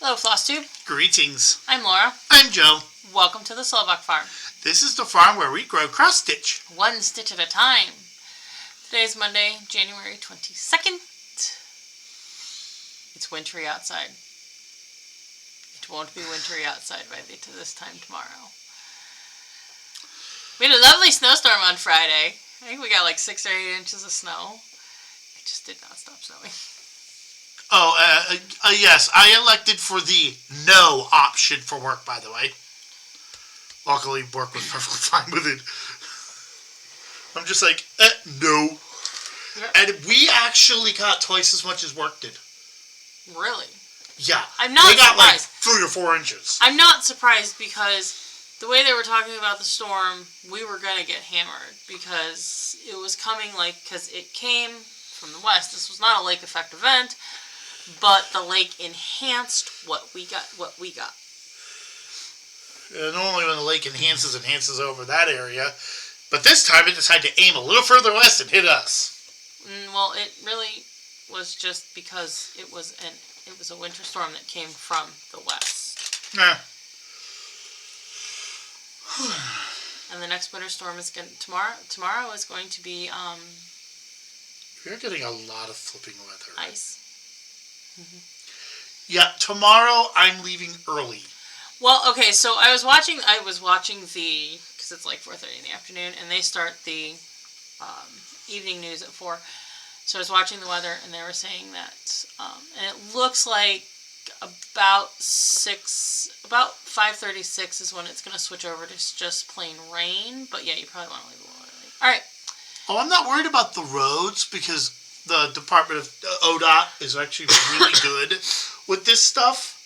Hello, Flosstube. Greetings. I'm Laura. I'm Joe. Welcome to the Slovak Farm. This is the farm where we grow cross-stitch. One stitch at a time. Today's Monday, January 22nd. It's wintry outside. It won't be wintry outside by this time tomorrow. We had a lovely snowstorm on Friday. I think we got like 6 or 8 inches of snow. It just did not stop snowing. Yes, I elected for the no option for work, by the way. Luckily, work was perfectly fine with it. I'm just like, no. Yep. And we actually got twice as much as work did. Really? Yeah. I'm not surprised. We got like surprised. 3 or 4 inches. I'm not surprised because the way they were talking about the storm, we were going to get hammered because it was coming because it came from the west. This was not a lake effect event, but the lake enhanced what we got. Normally when the lake enhances over that area. But this time it decided to aim a little further west and hit us. Well, it really was just because it was a winter storm that came from the west. Nah. And the next winter storm is tomorrow is going to be We're getting a lot of flipping weather. Ice. Mm-hmm. Yeah, tomorrow I'm leaving early. Well, okay, so I was watching because it's like 4:30 in the afternoon, and they start the evening news at 4. So I was watching the weather, and they were saying that, and it looks like about 5:36 is when it's going to switch over to just plain rain. But yeah, you probably want to leave a little early. All right. Oh, I'm not worried about the roads because the Department of ODOT is actually really good with this stuff.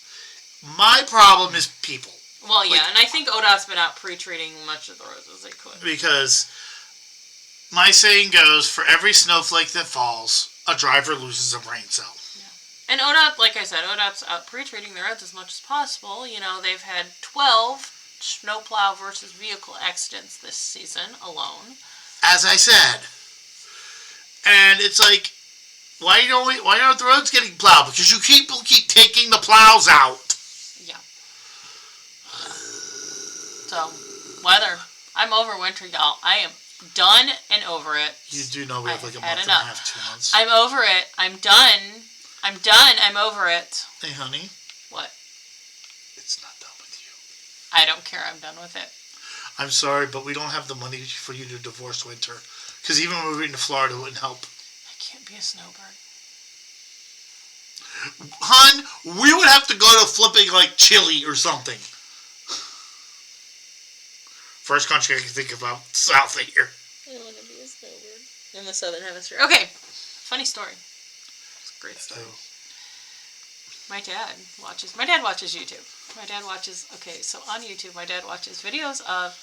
My problem is people. Well, yeah, and I think ODOT's been out pre-treating much of the roads as they could. Because my saying goes, for every snowflake that falls, a driver loses a brain cell. Yeah. And ODOT, like I said, ODOT's out pre-treating the roads as much as possible. You know, they've had 12 snowplow versus vehicle accidents this season alone. As I said. And it's like, why aren't the roads getting plowed? Because people keep taking the plows out. Yeah. So, weather. I'm over winter, y'all. I am done and over it. You do know we have like a month and a half, 2 months. I'm over it. I'm done. I'm over it. Hey, honey. What? It's not done with you. I don't care. I'm done with it. I'm sorry, but we don't have the money for you to divorce winter. Because even moving to Florida wouldn't help. I can't be a snowbird. Hon, we would have to go to flipping like Chile or something. First country I can think about south of here. I want to be a snowbird. In the southern hemisphere. Okay. Funny story. It's a great story. Oh. My dad watches YouTube. So on YouTube, my dad watches videos of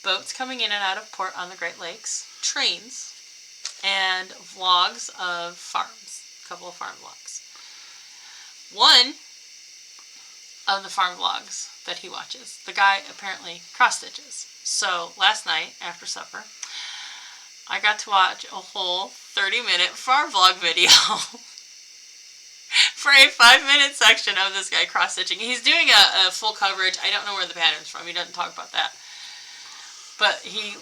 boats coming in and out of port on the Great Lakes, trains, and vlogs of farms. A couple of farm vlogs. One of the farm vlogs that he watches, the guy apparently cross-stitches. So last night, after supper, I got to watch a whole 30-minute farm vlog video for a 5-minute section of this guy cross-stitching. He's doing a full coverage. I don't know where the pattern's from. He doesn't talk about that. But he,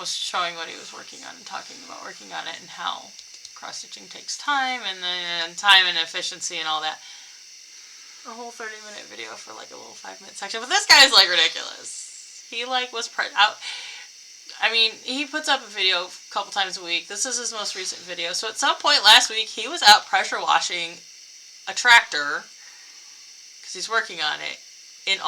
was showing what he was working on and talking about working on it and how cross-stitching takes time and time and efficiency and all that. A whole 30-minute video for like a little 5-minute section. But this guy's like ridiculous. He was out. I mean, he puts up a video a couple times a week. This is his most recent video. So at some point last week, he was out pressure washing a tractor because he's working on it and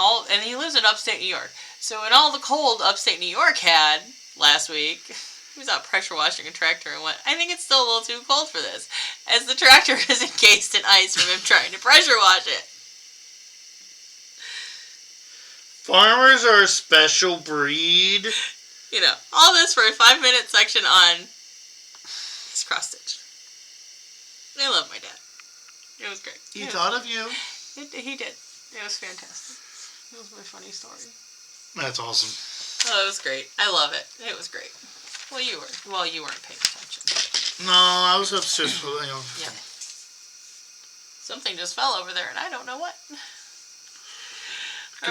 he lives in upstate New York. So in all the cold upstate New York had last week, he was out pressure washing a tractor and went, I think it's still a little too cold for this, as the tractor is encased in ice from him trying to pressure wash it. Farmers are a special breed. All this for a 5-minute section on this cross stitch. I love my dad. It was great. He thought of you. He did. It was fantastic. It was a really funny story. That's awesome. Oh, it was great. I love it. It was great. Well, you weren't paying attention. No, I was upstairs. Yeah. Something just fell over there, and I don't know what.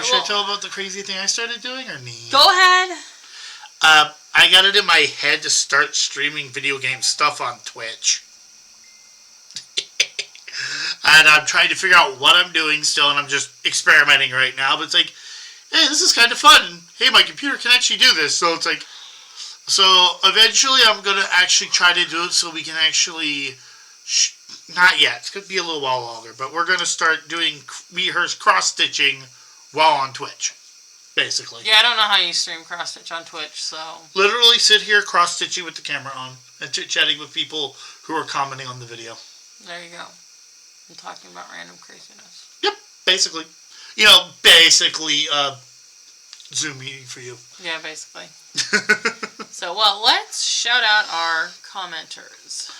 Should I tell about the crazy thing I started doing, or me? Go ahead. I got it in my head to start streaming video game stuff on Twitch. And I'm trying to figure out what I'm doing still, and I'm just experimenting right now. But it's like, hey, this is kind of fun. Hey, my computer can actually do this. So it's like, so eventually I'm going to actually try to do it so we can actually, not yet. It's going to be a little while longer. But we're going to start doing rehearse cross-stitching while on Twitch, basically. Yeah, I don't know how you stream cross-stitch on Twitch, so. Literally sit here cross-stitching with the camera on and chit-chatting with people who are commenting on the video. There you go. I'm talking about random craziness. Yep, basically. You know, basically, Zoom meeting for you. Yeah, basically. So, well, let's shout out our commenters.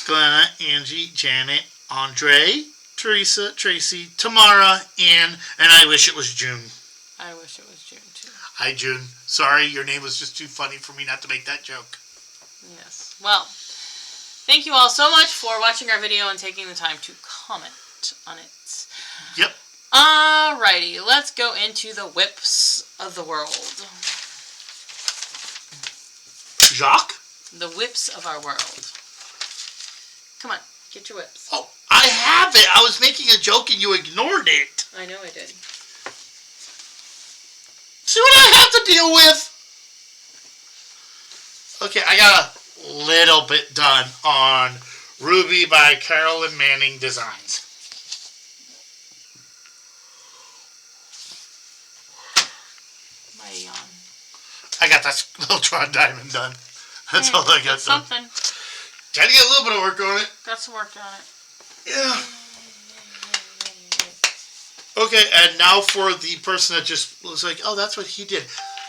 Glenna, Angie, Janet, Andre, Teresa, Tracy, Tamara, Ann, and I wish it was June. I wish it was June, too. Hi, June. Sorry, your name was just too funny for me not to make that joke. Yes. Well, thank you all so much for watching our video and taking the time to comment on it. Yep. Alrighty, let's go into the whips of the world. Jacques? The whips of our world. Come on, get your whips. Oh, I have it. I was making a joke and you ignored it. I know I did. See what I have to deal with? Okay, I got a little bit done on Ruby by Carolyn Manning Designs. My yawn. I got that Beltron diamond done. That's all I got done. Something. Trying to get a little bit of work on it. Got some work on it. Yeah. Okay, and now for the person that just was like, oh, that's what he did.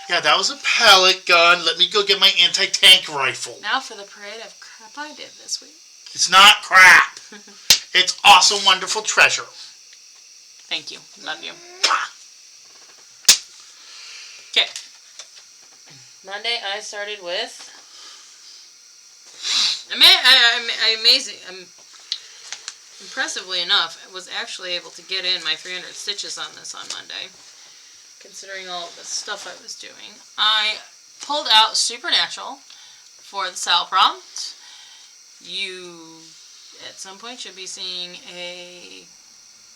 Yeah, that was a pellet gun. Let me go get my anti-tank rifle. Now for the parade of crap I did this week. It's not crap. It's awesome, wonderful treasure. Thank you. Love you. Okay. Monday I started with... Impressively enough, I was actually able to get in my 300 stitches on this on Monday, considering all of the stuff I was doing. I pulled out Supernatural for the Sal prompt. You, at some point, should be seeing a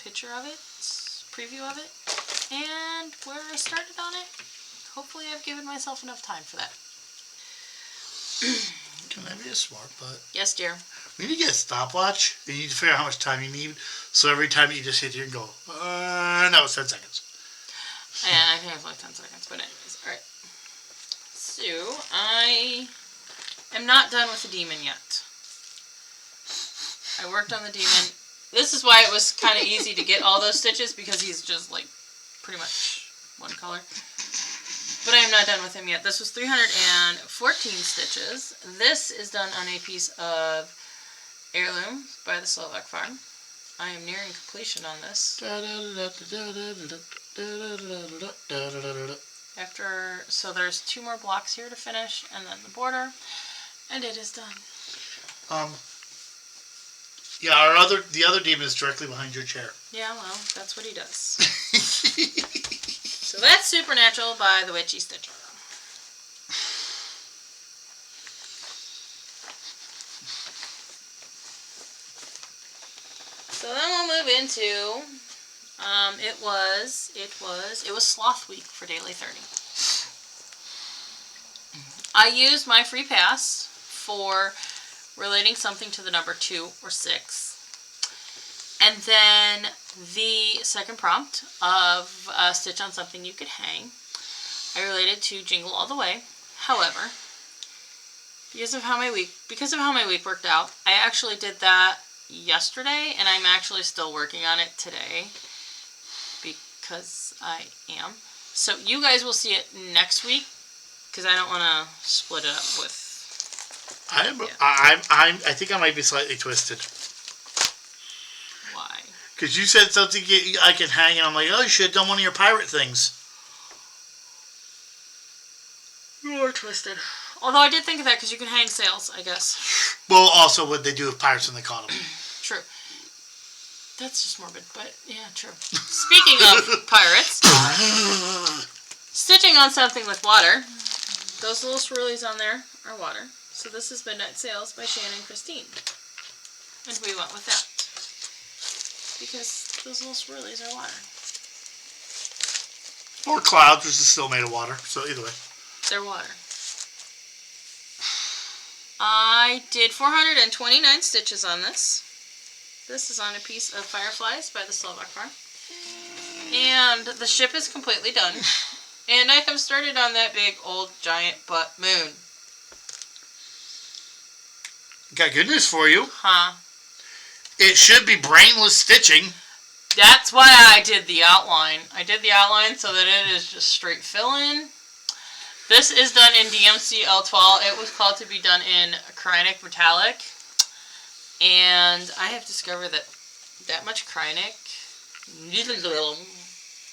picture of it, preview of it, and where I started on it. Hopefully I've given myself enough time for that. Can I be a smart butt? Yes, dear. We need to get a stopwatch. You need to figure out how much time you need. So every time you just hit here and go, that was 10 seconds. And I think it was like 10 seconds, but anyways, alright. So, I am not done with the demon yet. I worked on the demon. This is why it was kind of easy to get all those stitches, because he's just like pretty much one color. But I am not done with him yet. This was 314 stitches. This is done on a piece of Heirloom by the Slovak Farm. I am nearing completion on this. So there's 2 more blocks here to finish, and then the border, and it is done. Yeah, the other demon is directly behind your chair. Yeah, well, that's what he does. So that's Supernatural by the Witchy Stitcher. So then we'll move into, it was Sloth Week for Daily 30. I used my free pass for relating something to the number 2 or 6. And then the second prompt of stitch on something you could hang, I related to Jingle All the Way. However, because of how my week worked out, I actually did that yesterday, and I'm actually still working on it today because I am. So you guys will see it next week because I don't want to split it up with. I think I might be slightly twisted. Why? Because you said something I can hang, and I'm like, oh, you should have done one of your pirate things. You are twisted. Although I did think of that because you can hang sails, I guess. Well, also what they do with pirates when they caught them. True. That's just morbid, but yeah, true. Speaking of pirates, stitching on something with water, those little swirlies on there are water. So this is Midnight Sails by Shannon and Christine. And we went with that. Because those little swirlies are water. Or clouds, which is still made of water. So either way. They're water. I did 429 stitches on this. This is on a piece of Fireflies by the Slovak Farm. And the ship is completely done. And I have started on that big old giant butt moon. Got good news for you. Huh. It should be brainless stitching. That's why I did the outline. I did the outline so that it is just straight fill-in. This is done in DMC L12. It was called to be done in Cryonic Metallic. And I have discovered that much Cryonic,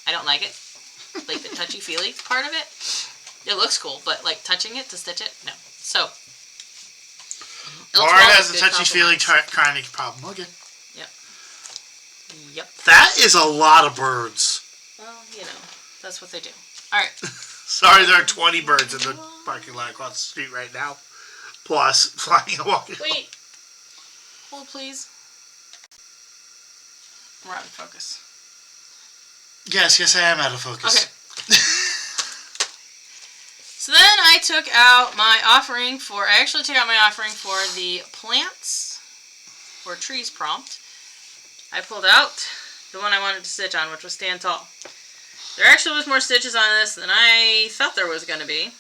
I don't like it. Like the touchy-feely part of it. It looks cool, but like touching it to stitch it, no. So, Laura has a touchy-feely Cryonic problem. Okay. Yep. That is a lot of birds. Well, you know, that's what they do. Alright. Sorry, there are 20 birds in the parking lot across the street right now. Plus, flying and walking. Wait. Hold, please. We're out of focus. Yes, I am out of focus. Okay. So then I took out my offering for, I actually took out my offering for the plants or trees prompt. I pulled out the one I wanted to stitch on, which was Stand Tall. There actually was more stitches on this than I thought there was going to be.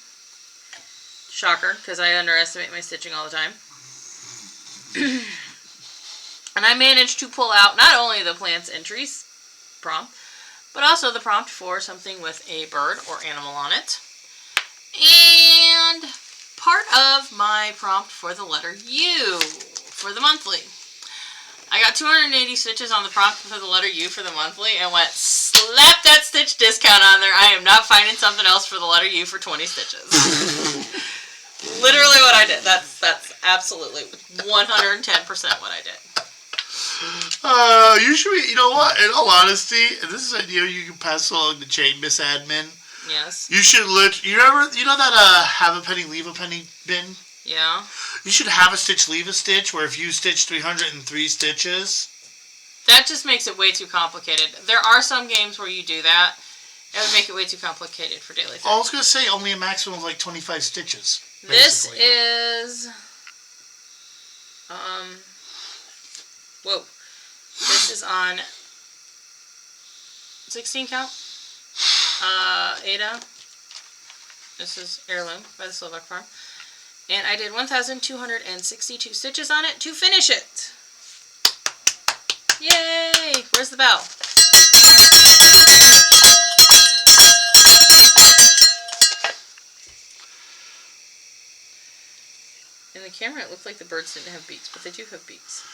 Shocker, because I underestimate my stitching all the time. And I managed to pull out not only the plants and trees prompt, but also the prompt for something with a bird or animal on it. And part of my prompt for the letter U for the monthly. I got 280 stitches on the prompt for the letter U for the monthly and went, slap that stitch discount on there. I am not finding something else for the letter U for 20 stitches. Literally what I did. That's absolutely 110% what I did. You should be, you know what, in all honesty, and this is an idea you can pass along the chain, Miss Admin. Yes. You should you know that have a penny, leave a penny bin? Yeah. You should have a stitch, leave a stitch, where if you stitch 303 stitches. That just makes it way too complicated. There are some games where you do that. It would make it way too complicated for daily things. I was going to say only a maximum of like 25 stitches. This is... Whoa. This is on 16 count. Ada. This is Heirloom by the Slovak Farm. And I did 1,262 stitches on it to finish it. Yay! Where's the bell? In the camera, it looked like the birds didn't have beaks, but they do have beaks.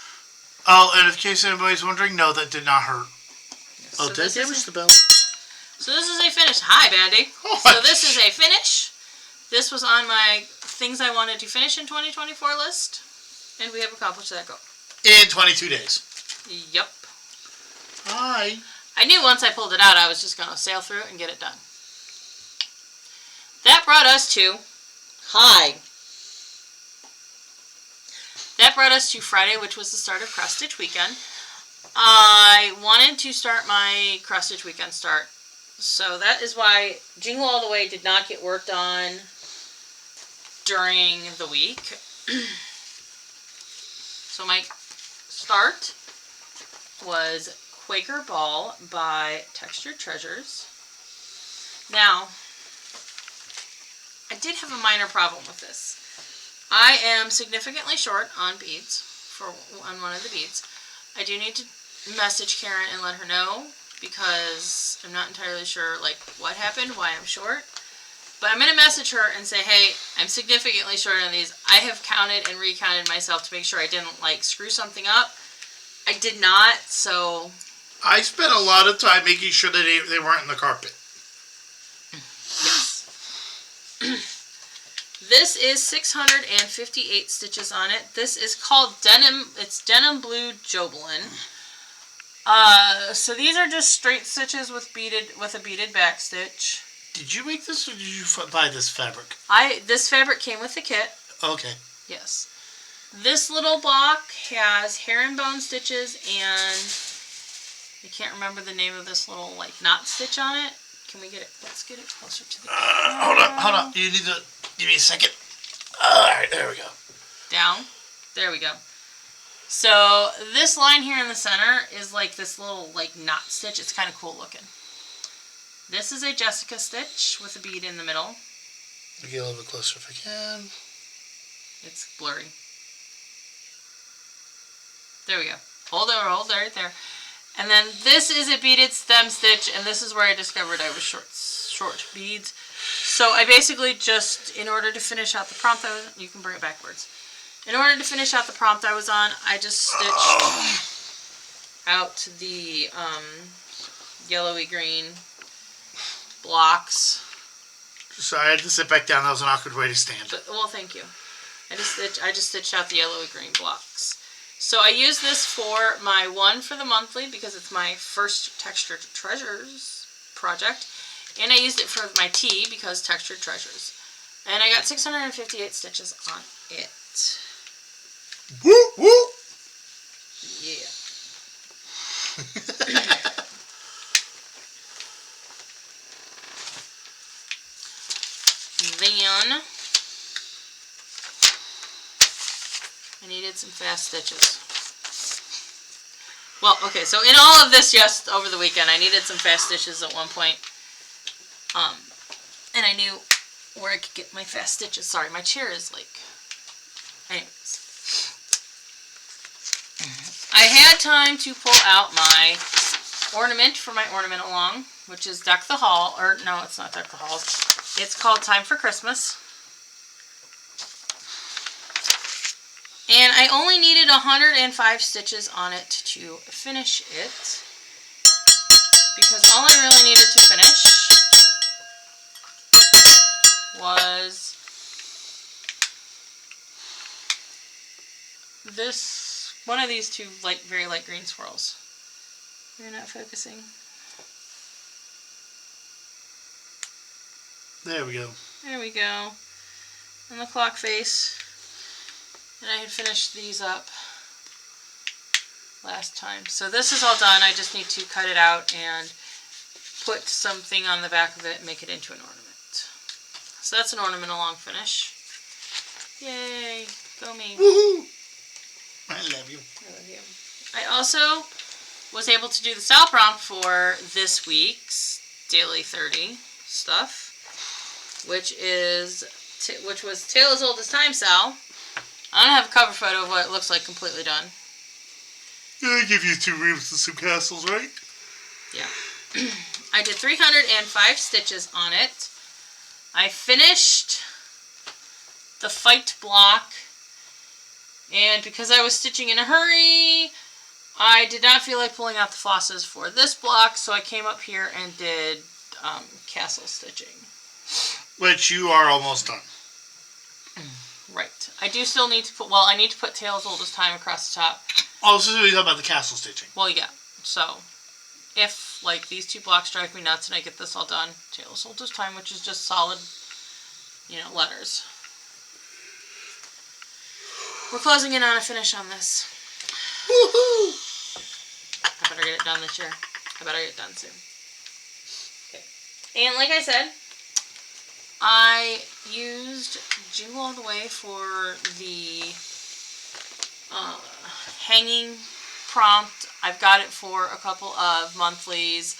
Oh, and in case anybody's wondering, no, that did not hurt. Yes. Oh, did I damage the bell? So this is a finish. Hi, Bandy. Oh, so this is a finish. This was on my things I wanted to finish in 2024 list, and we have accomplished that goal. In 22 days. Yep. Hi. I knew once I pulled it out, I was just going to sail through it and get it done. That brought us to... Hi. That brought us to Friday, which was the start of Cross Stitch Weekend. I wanted to start my Cross Stitch Weekend start. So that is why Jingle All the Way did not get worked on during the week. So my start was Quaker Ball by Textured Treasures. Now, I did have a minor problem with this. I am significantly short on beads, on one of the beads. I do need to message Karen and let her know, because I'm not entirely sure like what happened, why I'm short. But I'm going to message her and say, hey, I'm significantly short on these. I have counted and recounted myself to make sure I didn't like screw something up. I did not, so... I spent a lot of time making sure that they weren't in the carpet. Yes. This is 658 stitches on it. This is called Denim, it's Denim Blue Jobelin. So these are just straight stitches with a beaded back stitch. Did you make this or did you buy this fabric? This fabric came with the kit. Okay. Yes. This little block has herringbone stitches and I can't remember the name of this little like knot stitch on it. Can we get it? Let's get it closer to the camera. Hold on. You need to give me a second. Alright, there we go. Down. There we go. So this line here in the center is like this little like knot stitch. It's kind of cool looking. This is a Jessica stitch with a bead in the middle. I'll get a little bit closer if I can. It's blurry. There we go. Hold there, right there. And then this is a beaded stem stitch, and this is where I discovered I was short beads. So I basically just, in order to finish out the prompt, you can bring it backwards. In order to finish out the prompt I was on, I just stitched out the yellowy green blocks. Sorry, I had to sit back down. That was an awkward way to stand. Well, thank you. I just stitched out the yellowy green blocks. So I use this for my one for the monthly because it's my first Textured Treasures project. And I used it for my tea because Textured Treasures. And I got 658 stitches on it. Woo woo! Yeah. Then I needed some fast stitches. Well, okay, so in all of this, yes, over the weekend, I needed some fast stitches at one point. And I knew where I could get my fast stitches. Sorry, my chair is like... Anyways. I had time to pull out my ornament for my ornament along, which is Deck the Hall. Or, no, it's not Deck the Hall. It's called Time for Christmas. And I only needed 105 stitches on it to finish it. Because all I really needed to finish was this, one of these two very light green swirls. You're not focusing. There we go. There we go. And the clock face. And I had finished these up last time. So this is all done. I just need to cut it out and put something on the back of it and make it into an ornament. So that's an ornament along finish. Yay! Go me. Woohoo! I love you. I love you. I also was able to do the style prompt for this week's Daily 30 stuff, which was Tale as Old as Time, Sal. I don't have a cover photo of what it looks like completely done. I give you 2 rooms and some castles, right? Yeah. I did 305 stitches on it. I finished the fight block, and because I was stitching in a hurry, I did not feel like pulling out the flosses for this block, so I came up here and did castle stitching. Which you are almost done. Right. I do still need to put, well, I need to put Tales Old as Time across the top. Oh, so you're talking about the castle stitching. Well, yeah. So, if, like, these 2 blocks drive me nuts and I get this all done, Tales Old as Time, which is just solid, letters. We're closing in on a finish on this. Woohoo! I better get it done this year. I better get it done soon. Okay. And like I said, I used Jingle All the Way for the hanging prompt. I've got it for a couple of monthlies.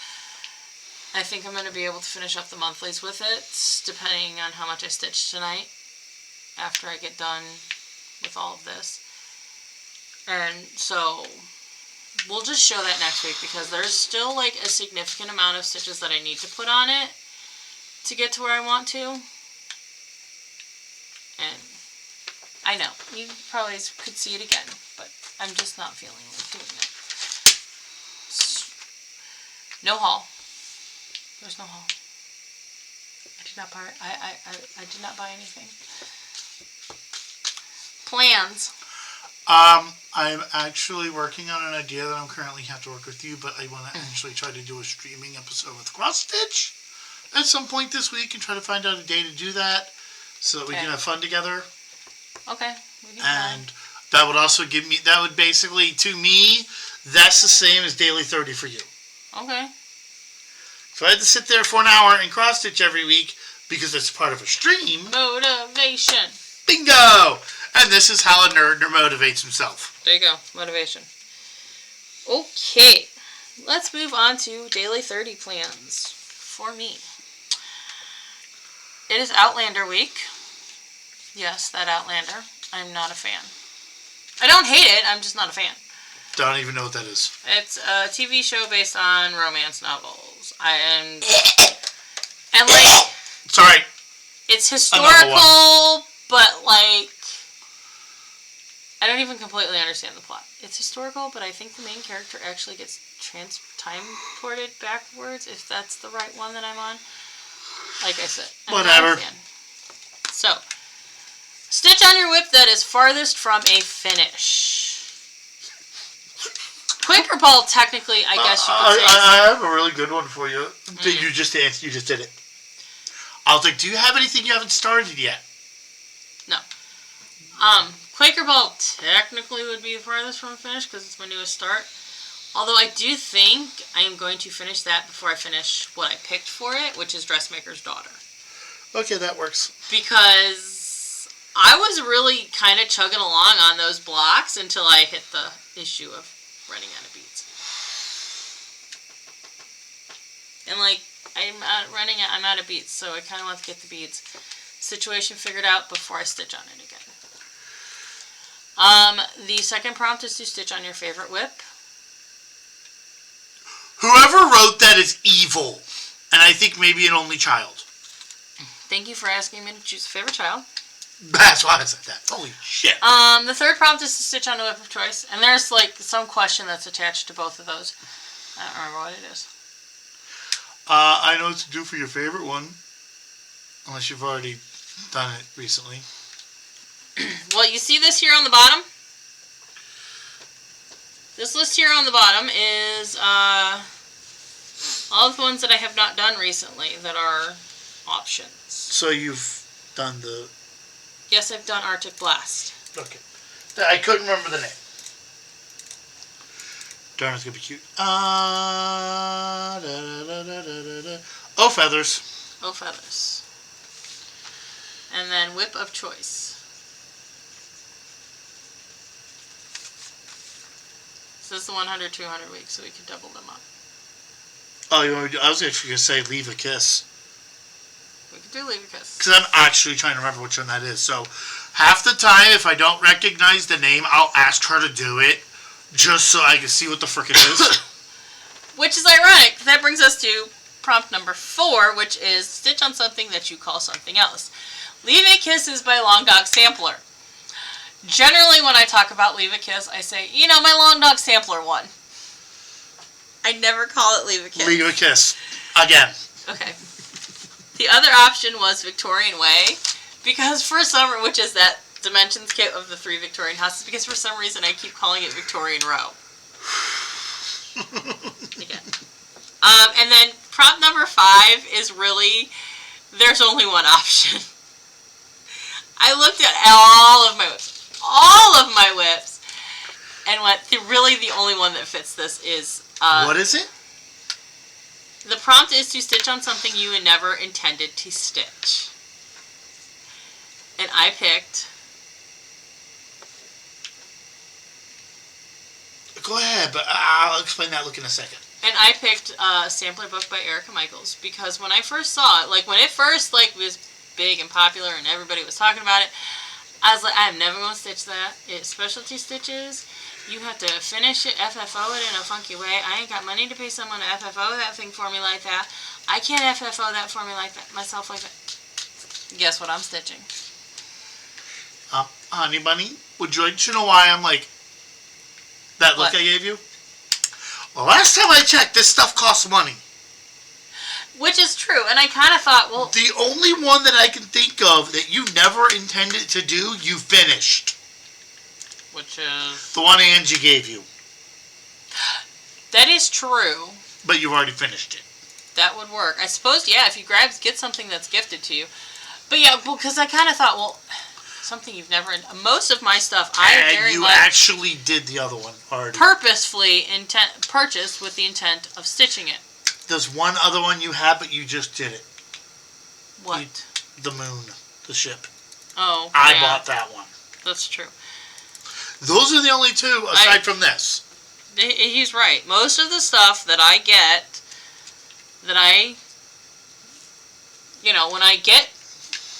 I think I'm going to be able to finish up the monthlies with it, depending on how much I stitch tonight after I get done with all of this. And so we'll just show that next week because there's still like a significant amount of stitches that I need to put on it to get to where I want to. And I know, you probably could see it again, but I'm just not feeling like doing it. No haul. There's no haul. I did not buy I did not buy anything. Plans. I'm actually working on an idea that I'm currently have to work with you, but I want to actually try to do a streaming episode with Cross Stitch at some point this week and try to find out a day to do that so that we can have fun together. Okay. And that would also give me, that would basically, to me, that's the same as Daily 30 for you. Okay. So I had to sit there for an hour and cross stitch every week because it's part of a stream. Motivation. Bingo! And this is how a nerd motivates himself. There you go. Motivation. Okay. Let's move on to Daily 30 plans for me. It is Outlander week. Yes, that Outlander. I'm not a fan. I don't hate it. I'm just not a fan. Don't even know what that is. It's a TV show based on romance novels. And like... Sorry. It's historical, but like... I don't even completely understand the plot. It's historical, but I think the main character actually gets time-ported backwards, if that's the right one that I'm on. Like I said. Whatever. So, stitch on your whip that is farthest from a finish. Quaker ball, technically, I guess you could say. I have a really good one for you. You just answered. You just did it. I was like, do you have anything you haven't started yet? No. Quaker ball technically would be the farthest from a finish because it's my newest start. Although I do think I am going to finish that before I finish what I picked for it, which is Dressmaker's Daughter. Okay, that works. Because I was really kind of chugging along on those blocks until I hit the issue of running out of beads. And like, I'm out of beads, so I kind of want to get the beads situation figured out before I stitch on it again. The second prompt is to stitch on your favorite whip. Whoever wrote that is evil, and I think maybe an only child. Thank you for asking me to choose a favorite child. That's why I said that. Holy shit. The third prompt is to stitch on a whip of choice, and there's like some question that's attached to both of those. I don't remember what it is. I know what to do for your favorite one, unless you've already done it recently. Well, you see this here on the bottom? This list here on the bottom is all the ones that I have not done recently that are options. So you've done the... Yes, I've done Arctic Blast. Okay. I couldn't remember the name. Darn, it's going to be cute. Oh, Feathers. Oh, Feathers. And then Whip of Choice. So this is the 100, 200 weeks, so we can double them up. Oh, you want me to do, I was actually going to say Leave a Kiss. We could do Leave a Kiss. Because I'm actually trying to remember which one that is. So, half the time, if I don't recognize the name, I'll ask her to do it, just so I can see what the frick it is. Which is ironic. That brings us to prompt number 4, which is stitch on something that you call something else. Leave a Kiss is by Long Dog Sampler. Generally, when I talk about Leave a Kiss, I say, you know, my Long Dog Sampler one. I never call it Leave a Kiss. Leave a Kiss. Again. Okay. The other option was Victorian Way, because for some, which is that dimensions kit of the 3 Victorian houses, because for some reason I keep calling it Victorian Row. Again. And then prompt number 5 is really, there's only one option. I looked at all of my whips, and went, really the only one that fits this is... what is it? The prompt is to stitch on something you never intended to stitch. And I picked... Go ahead, but I'll explain that look in a second. And I picked a sampler book by Erica Michaels, because when I first saw it, like when it first was big and popular and everybody was talking about it, I was like, I'm never going to stitch that. It's specialty stitches. You have to finish it, FFO it in a funky way. I ain't got money to pay someone to FFO that thing for me like that. I can't FFO that for me like that, myself like that. Guess what I'm stitching? Honey Bunny, would you like to know why I'm like, that look What? I gave you? Well, last time I checked, this stuff costs money. Which is true, and I kind of thought, well... The only one that I can think of that you never intended to do, you finished. Which is... The one Angie gave you. That is true. But you've already finished it. That would work. I suppose, yeah, if you get something that's gifted to you. But yeah, because I kind of thought, well, something you've never... Most of my stuff, I very much... actually did the other one already. Purposefully purchased with the intent of stitching it. There's one other one you have, but you just did it. What? The moon. The ship. Oh, I bought that one. That's true. Those are the only two, aside from this. He's right. Most of the stuff that I get, when I get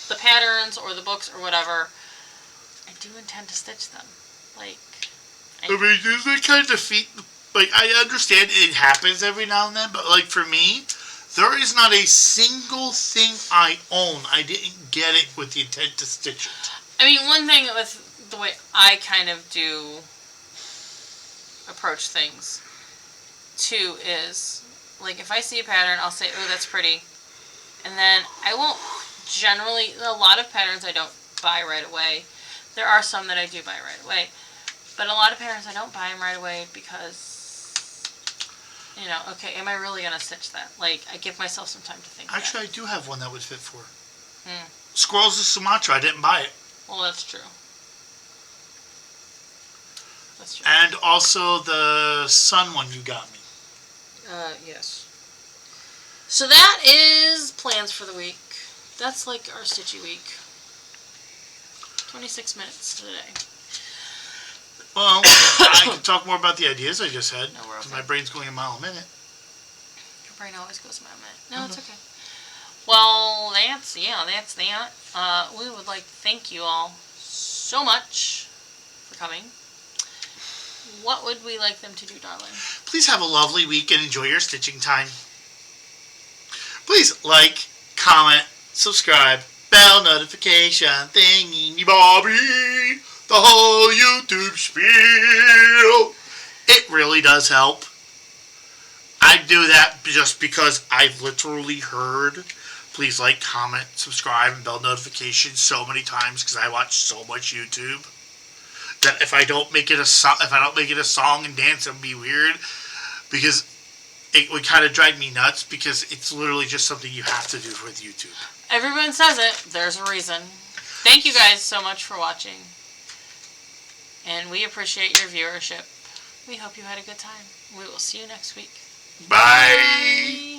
the patterns or the books or whatever, I do intend to stitch them. Like, I mean, does it kind of defeat... Like, I understand it happens every now and then, but, like, for me, there is not a single thing I own. I didn't get it with the intent to stitch it. I mean, one thing with the way I kind of do approach things, too, is, like, if I see a pattern, I'll say, oh, that's pretty. And then I won't generally... A lot of patterns I don't buy right away. There are some that I do buy right away. But a lot of patterns I don't buy them right away because... okay, am I really going to stitch that? Like, I give myself some time to think. Actually, I do have one that would fit for. Squirrels of Sumatra. I didn't buy it. Well, that's true. That's true. And also the sun one you got me. Yes. So that is plans for the week. That's like our stitchy week. 26 minutes today. Well, I can talk more about the ideas I just had. No, we're okay. My brain's going a mile a minute. Your brain always goes a mile a minute. No, it's okay. Well, that's that. We would like to thank you all so much for coming. What would we like them to do, darling? Please have a lovely week and enjoy your stitching time. Please like, comment, subscribe, bell notification, thingy bobby. The whole YouTube spiel. It really does help. I do that just because I've literally heard please like, comment, subscribe, and bell notifications so many times because I watch so much YouTube that if I don't make it a song and dance, it would be weird because it would kind of drive me nuts because it's literally just something you have to do with YouTube. Everyone says it. There's a reason. Thank you guys so much for watching. And we appreciate your viewership. We hope you had a good time. We will see you next week. Bye.